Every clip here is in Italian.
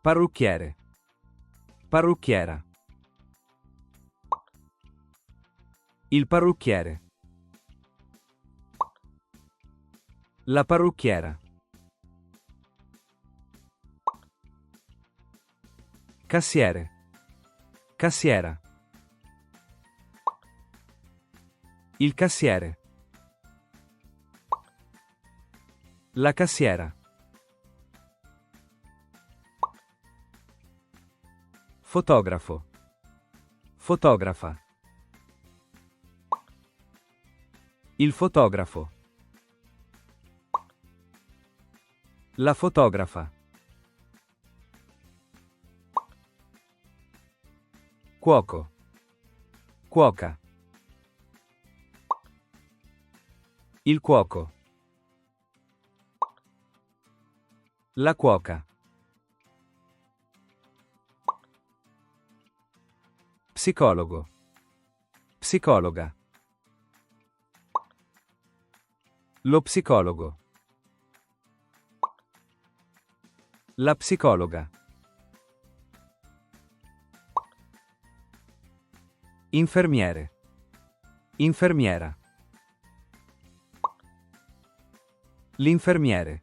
Parrucchiere. Parrucchiera. Il parrucchiere. La parrucchiera. Cassiere. Cassiera. Il cassiere. La cassiera. Fotografo. Fotografa. Il fotografo. La fotografa. Cuoco. Cuoca. Il cuoco. La cuoca. Psicologo. Psicologa. Lo psicologo. La psicologa. Infermiere. Infermiera. L'infermiere.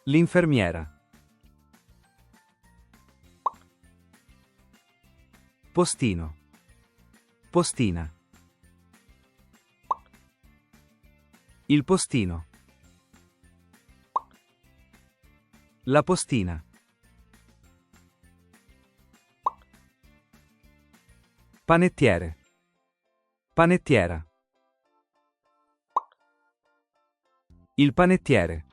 L'infermiera. Postino. Postina. Il postino. La postina. Panettiere. Panettiera. Il panettiere.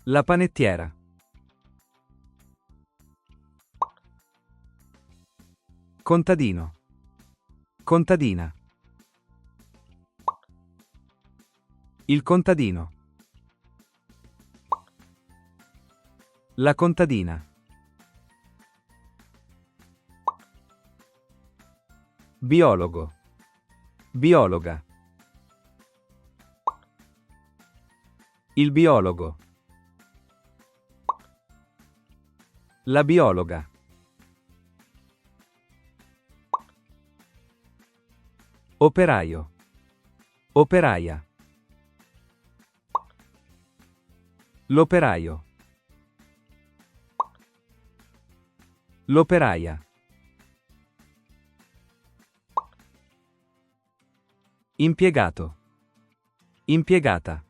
La panettiera. Contadino. Contadina. Il contadino. La contadina. Biologo. Biologa. Il biologo. La biologa. Operaio. Operaia. L'operaio. L'operaia. Impiegato. Impiegata.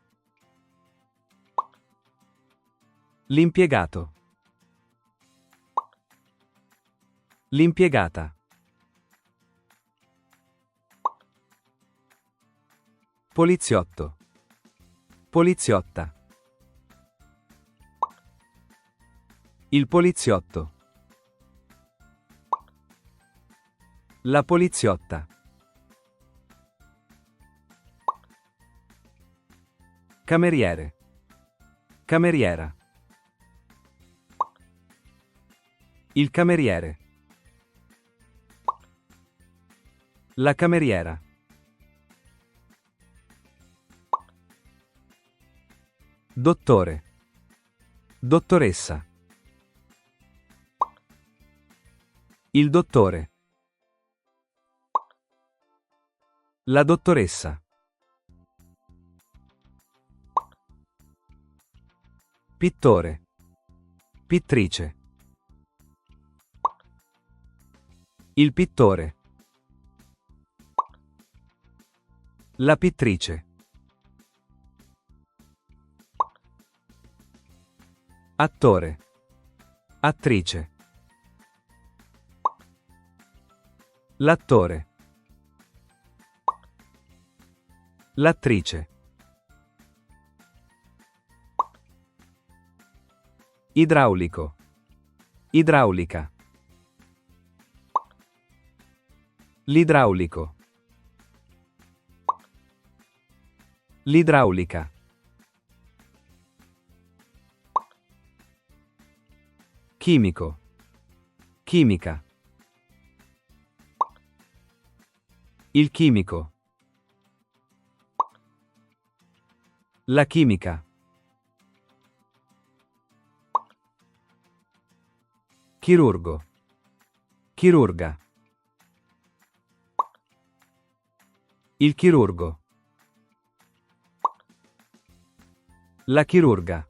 L'impiegato. L'impiegata. Poliziotto. Poliziotta. Il poliziotto. La poliziotta. Cameriere. Cameriera. Il cameriere. La cameriera. Dottore. Dottoressa. Il dottore. La dottoressa. Pittore. Pittrice. Il pittore. La pittrice. Attore. Attrice. L'attore. L'attrice. Idraulico. Idraulica. L'idraulico. L'idraulica. Chimico. Chimica. Il chimico. La chimica. Chirurgo. Chirurga. Il chirurgo. La chirurga.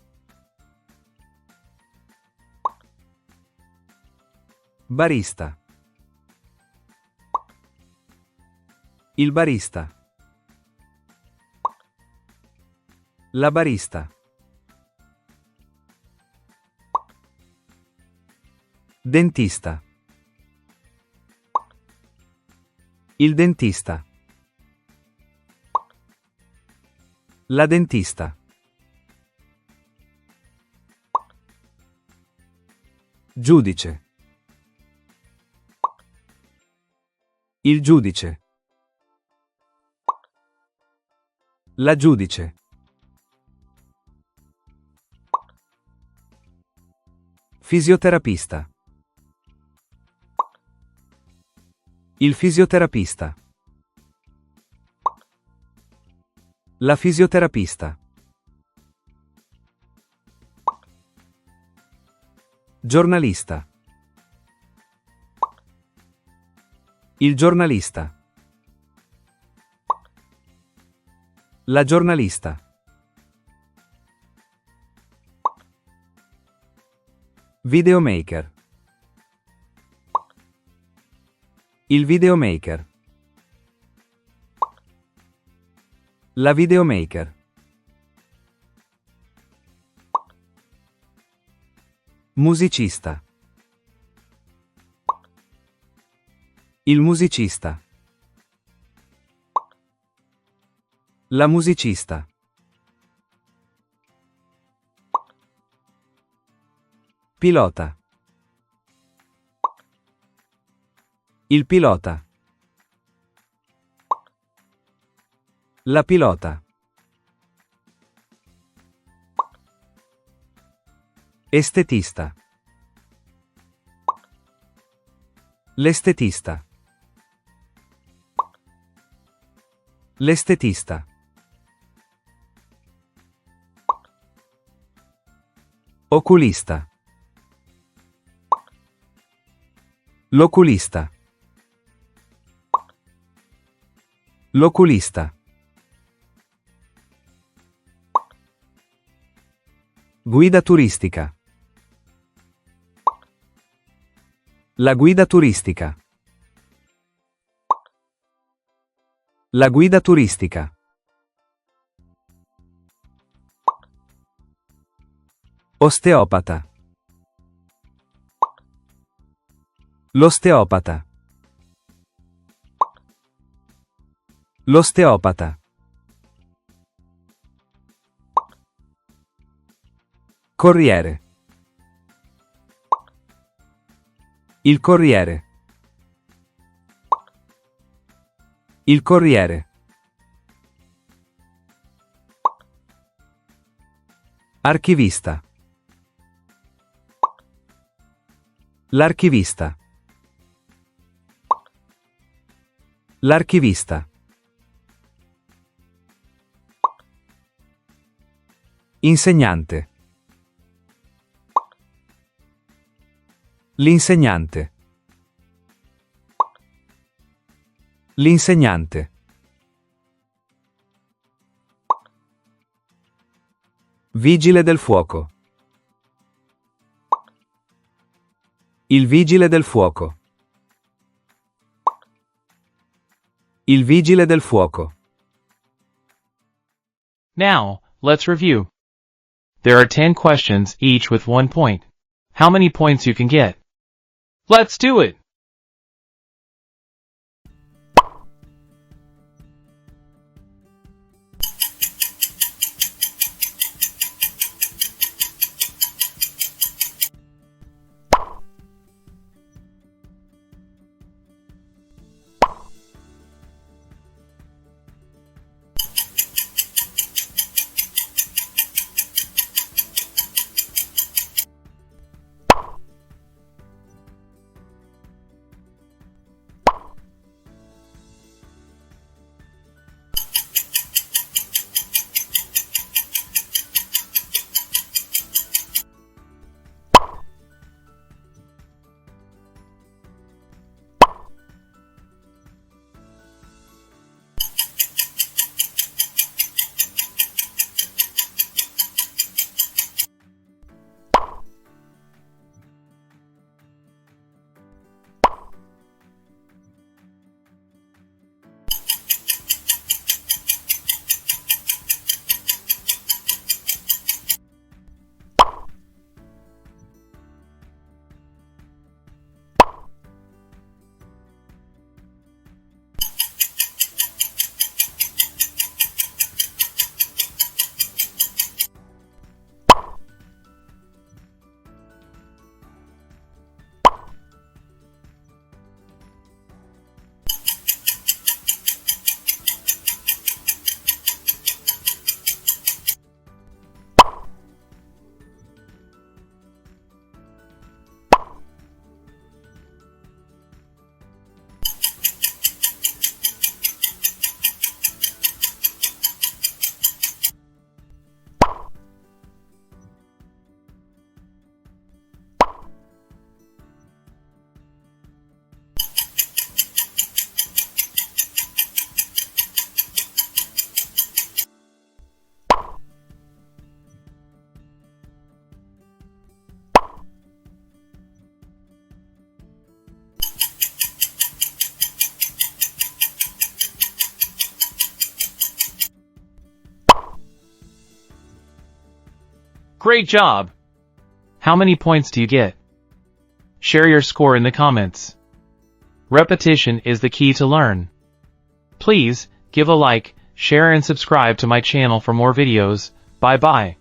Barista. Il barista. La barista. Dentista. Il dentista. La dentista. Giudice. Il giudice. La giudice. Fisioterapista. Il fisioterapista. La fisioterapista. Giornalista. Il giornalista. La giornalista. Videomaker. Il videomaker. La videomaker. Musicista. Il musicista. La musicista. Pilota. Il pilota. La pilota. Estetista. L'estetista. L'estetista. Oculista. L'oculista. L'oculista. Guida turistica. La guida turistica. La guida turistica. Osteopata. L'osteopata. L'osteopata. Corriere. Il corriere. Il corriere. Archivista. L'archivista. L'archivista. Insegnante. L'insegnante. L'insegnante. Vigile del fuoco. Il vigile del fuoco. Il vigile del fuoco. Now, let's review. There are 10 questions, each with 1 point. How many points you can get? Let's do it! Great job! How many points do you get? Share your score in the comments. Repetition is the key to learn. Please, give a like, share and subscribe to my channel for more videos. Bye bye.